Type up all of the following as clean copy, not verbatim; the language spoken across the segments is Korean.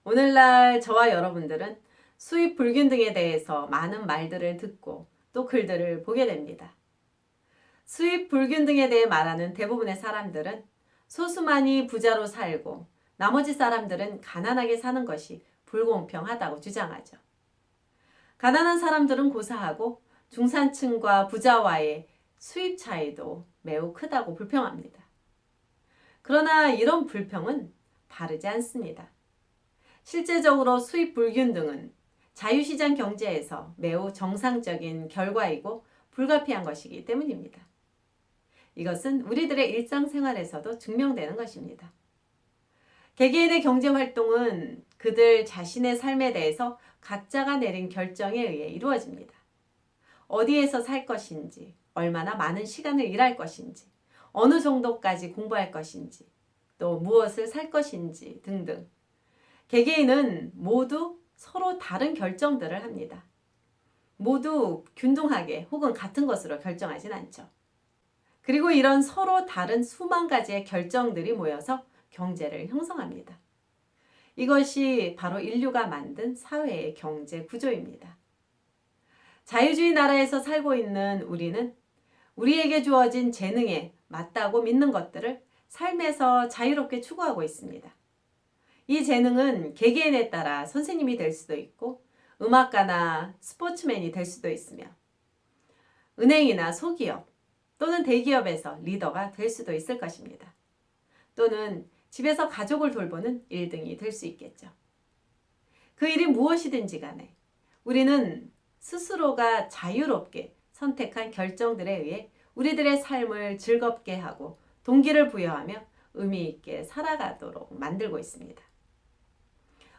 오늘날 저와 여러분들은 수입 불균등에 대해서 많은 말들을 듣고 또 글들을 보게 됩니다. 수입 불균등에 대해 말하는 대부분의 사람들은 소수만이 부자로 살고 나머지 사람들은 가난하게 사는 것이 불공평하다고 주장하죠. 가난한 사람들은 고사하고 중산층과 부자와의 수입 차이도 매우 크다고 불평합니다. 그러나 이런 불평은 바르지 않습니다. 실제적으로 수입 불균등은 자유시장 경제에서 매우 정상적인 결과이고 불가피한 것이기 때문입니다. 이것은 우리들의 일상생활에서도 증명되는 것입니다. 개개인의 경제활동은 그들 자신의 삶에 대해서 각자가 내린 결정에 의해 이루어집니다. 어디에서 살 것인지, 얼마나 많은 시간을 일할 것인지, 어느 정도까지 공부할 것인지, 또 무엇을 살 것인지 등등. 개개인은 모두 서로 다른 결정들을 합니다. 모두 균등하게 혹은 같은 것으로 결정하진 않죠. 그리고 이런 서로 다른 수만 가지의 결정들이 모여서 경제를 형성합니다. 이것이 바로 인류가 만든 사회의 경제 구조입니다. 자유주의 나라에서 살고 있는 우리는 우리에게 주어진 재능에 맞다고 믿는 것들을 삶에서 자유롭게 추구하고 있습니다. 이 재능은 개개인에 따라 선생님이 될 수도 있고 음악가나 스포츠맨이 될 수도 있으며 은행이나 소기업 또는 대기업에서 리더가 될 수도 있을 것입니다. 또는 집에서 가족을 돌보는 일등이 될 수 있겠죠. 그 일이 무엇이든지 간에 우리는 스스로가 자유롭게 선택한 결정들에 의해 우리들의 삶을 즐겁게 하고 동기를 부여하며 의미 있게 살아가도록 만들고 있습니다.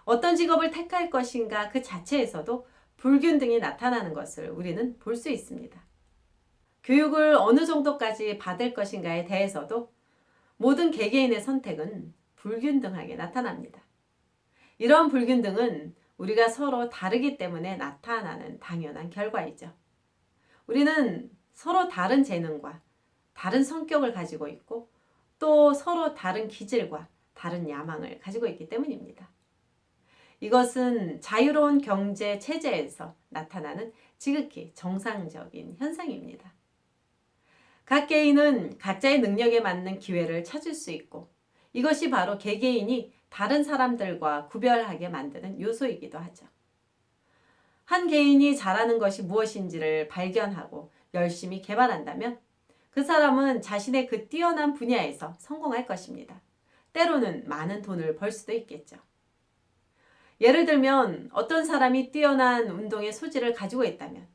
어떤 직업을 택할 것인가 그 자체에서도 불균등이 나타나는 것을 우리는 볼 수 있습니다. 교육을 어느 정도까지 받을 것인가에 대해서도 모든 개개인의 선택은 불균등하게 나타납니다. 이런 불균등은 우리가 서로 다르기 때문에 나타나는 당연한 결과이죠. 우리는 서로 다른 재능과 다른 성격을 가지고 있고 또 서로 다른 기질과 다른 야망을 가지고 있기 때문입니다. 이것은 자유로운 경제 체제에서 나타나는 지극히 정상적인 현상입니다. 각 개인은 각자의 능력에 맞는 기회를 찾을 수 있고 이것이 바로 개개인이 다른 사람들과 구별하게 만드는 요소이기도 하죠. 한 개인이 잘하는 것이 무엇인지를 발견하고 열심히 개발한다면 그 사람은 자신의 그 뛰어난 분야에서 성공할 것입니다. 때로는 많은 돈을 벌 수도 있겠죠. 예를 들면 어떤 사람이 뛰어난 운동의 소질을 가지고 있다면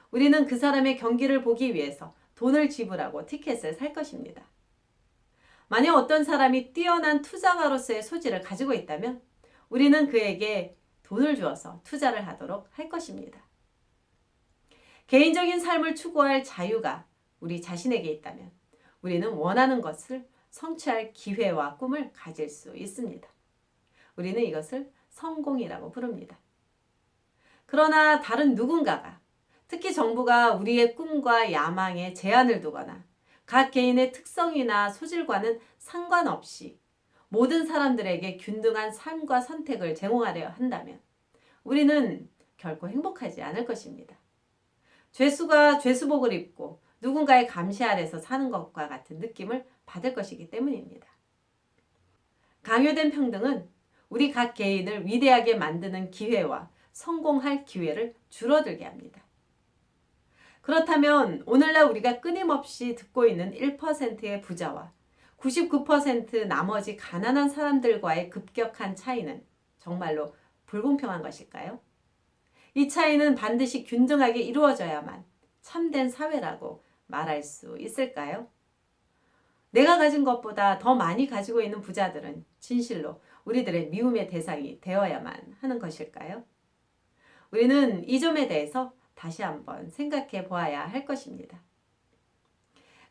우리는 그 사람의 경기를 보기 위해서 돈을 지불하고 티켓을 살 것입니다. 만약 어떤 사람이 뛰어난 투자가로서의 소질을 가지고 있다면 우리는 그에게 돈을 주어서 투자를 하도록 할 것입니다. 개인적인 삶을 추구할 자유가 우리 자신에게 있다면 우리는 원하는 것을 성취할 기회와 꿈을 가질 수 있습니다. 우리는 이것을 성공이라고 부릅니다. 그러나 다른 누군가가 특히 정부가 우리의 꿈과 야망에 제한을 두거나 각 개인의 특성이나 소질과는 상관없이 모든 사람들에게 균등한 삶과 선택을 제공하려 한다면 우리는 결코 행복하지 않을 것입니다. 죄수가 죄수복을 입고 누군가의 감시 아래서 사는 것과 같은 느낌을 받을 것이기 때문입니다. 강요된 평등은 우리 각 개인을 위대하게 만드는 기회와 성공할 기회를 줄어들게 합니다. 그렇다면 오늘날 우리가 끊임없이 듣고 있는 1%의 부자와 99% 나머지 가난한 사람들과의 급격한 차이는 정말로 불공평한 것일까요? 이 차이는 반드시 균등하게 이루어져야만 참된 사회라고 말할 수 있을까요? 내가 가진 것보다 더 많이 가지고 있는 부자들은 진실로 우리들의 미움의 대상이 되어야만 하는 것일까요? 우리는 이 점에 대해서 다시 한번 생각해 보아야 할 것입니다.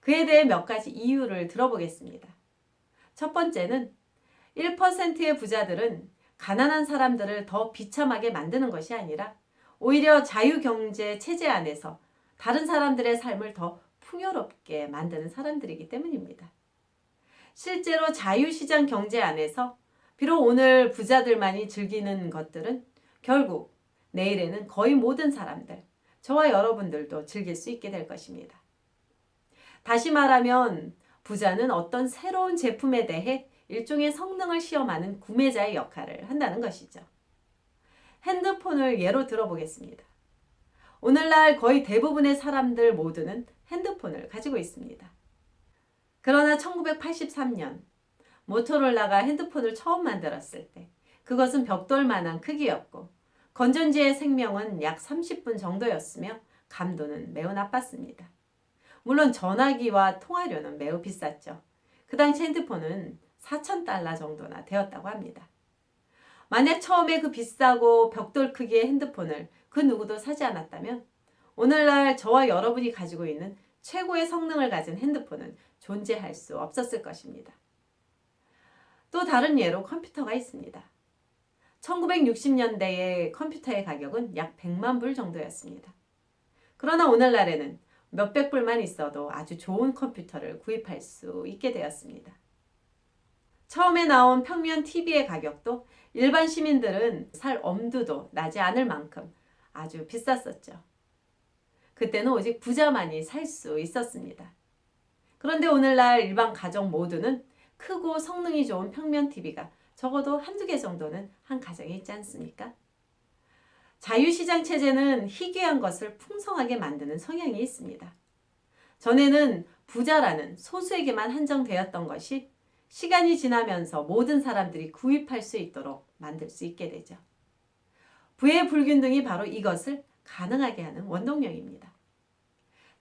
그에 대해 몇 가지 이유를 들어보겠습니다. 첫 번째는 1%의 부자들은 가난한 사람들을 더 비참하게 만드는 것이 아니라 오히려 자유경제 체제 안에서 다른 사람들의 삶을 더 풍요롭게 만드는 사람들이기 때문입니다. 실제로 자유시장 경제 안에서 비록 오늘 부자들만이 즐기는 것들은 결국 내일에는 거의 모든 사람들, 저와 여러분들도 즐길 수 있게 될 것입니다. 다시 말하면 부자는 어떤 새로운 제품에 대해 일종의 성능을 시험하는 구매자의 역할을 한다는 것이죠. 핸드폰을 예로 들어보겠습니다. 오늘날 거의 대부분의 사람들 모두는 핸드폰을 가지고 있습니다. 그러나 1983년 모토로라가 핸드폰을 처음 만들었을 때 그것은 벽돌만한 크기였고 건전지의 생명은 약 30분 정도였으며 감도는 매우 나빴습니다. 물론 전화기와 통화료는 매우 비쌌죠. 그 당시 핸드폰은 4,000달러 정도나 되었다고 합니다. 만약 처음에 그 비싸고 벽돌 크기의 핸드폰을 그 누구도 사지 않았다면 오늘날 저와 여러분이 가지고 있는 최고의 성능을 가진 핸드폰은 존재할 수 없었을 것입니다. 또 다른 예로 컴퓨터가 있습니다. 1960년대의 컴퓨터의 가격은 약 100만 불 정도였습니다. 그러나 오늘날에는 몇백 불만 있어도 아주 좋은 컴퓨터를 구입할 수 있게 되었습니다. 처음에 나온 평면 TV의 가격도 일반 시민들은 살 엄두도 나지 않을 만큼 아주 비쌌었죠. 그때는 오직 부자만이 살 수 있었습니다. 그런데 오늘날 일반 가정 모두는 크고 성능이 좋은 평면 TV가 적어도 한두 개 정도는 한 가정에 있지 않습니까? 자유시장 체제는 희귀한 것을 풍성하게 만드는 성향이 있습니다. 전에는 부자라는 소수에게만 한정되었던 것이 시간이 지나면서 모든 사람들이 구입할 수 있도록 만들 수 있게 되죠. 부의 불균등이 바로 이것을 가능하게 하는 원동력입니다.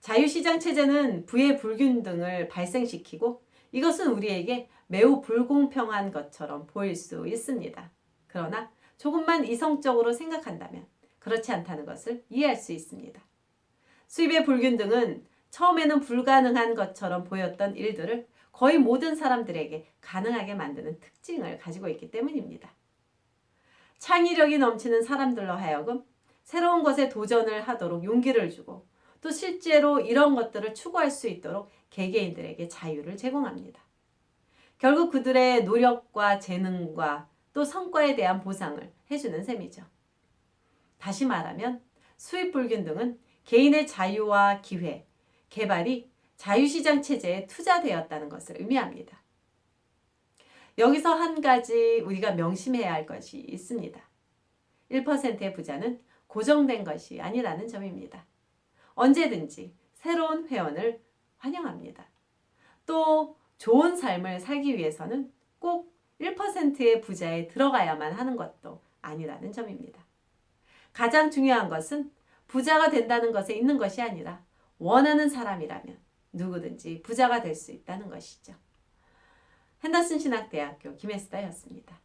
자유시장 체제는 부의 불균등을 발생시키고 이것은 우리에게 매우 불공평한 것처럼 보일 수 있습니다. 그러나 조금만 이성적으로 생각한다면 그렇지 않다는 것을 이해할 수 있습니다. 수입의 불균등은 처음에는 불가능한 것처럼 보였던 일들을 거의 모든 사람들에게 가능하게 만드는 특징을 가지고 있기 때문입니다. 창의력이 넘치는 사람들로 하여금 새로운 것에 도전을 하도록 용기를 주고 또 실제로 이런 것들을 추구할 수 있도록 개개인들에게 자유를 제공합니다. 결국 그들의 노력과 재능과 또 성과에 대한 보상을 해주는 셈이죠. 다시 말하면 수입 불균등은 개인의 자유와 기회, 개발이 자유시장 체제에 투자되었다는 것을 의미합니다. 여기서 한 가지 우리가 명심해야 할 것이 있습니다. 1%의 부자는 고정된 것이 아니라는 점입니다. 언제든지 새로운 회원을 환영합니다. 또 좋은 삶을 살기 위해서는 꼭 1%의 부자에 들어가야만 하는 것도 아니라는 점입니다. 가장 중요한 것은 부자가 된다는 것에 있는 것이 아니라 원하는 사람이라면 누구든지 부자가 될 수 있다는 것이죠. 핸더슨 신학대학교 김혜수다였습니다.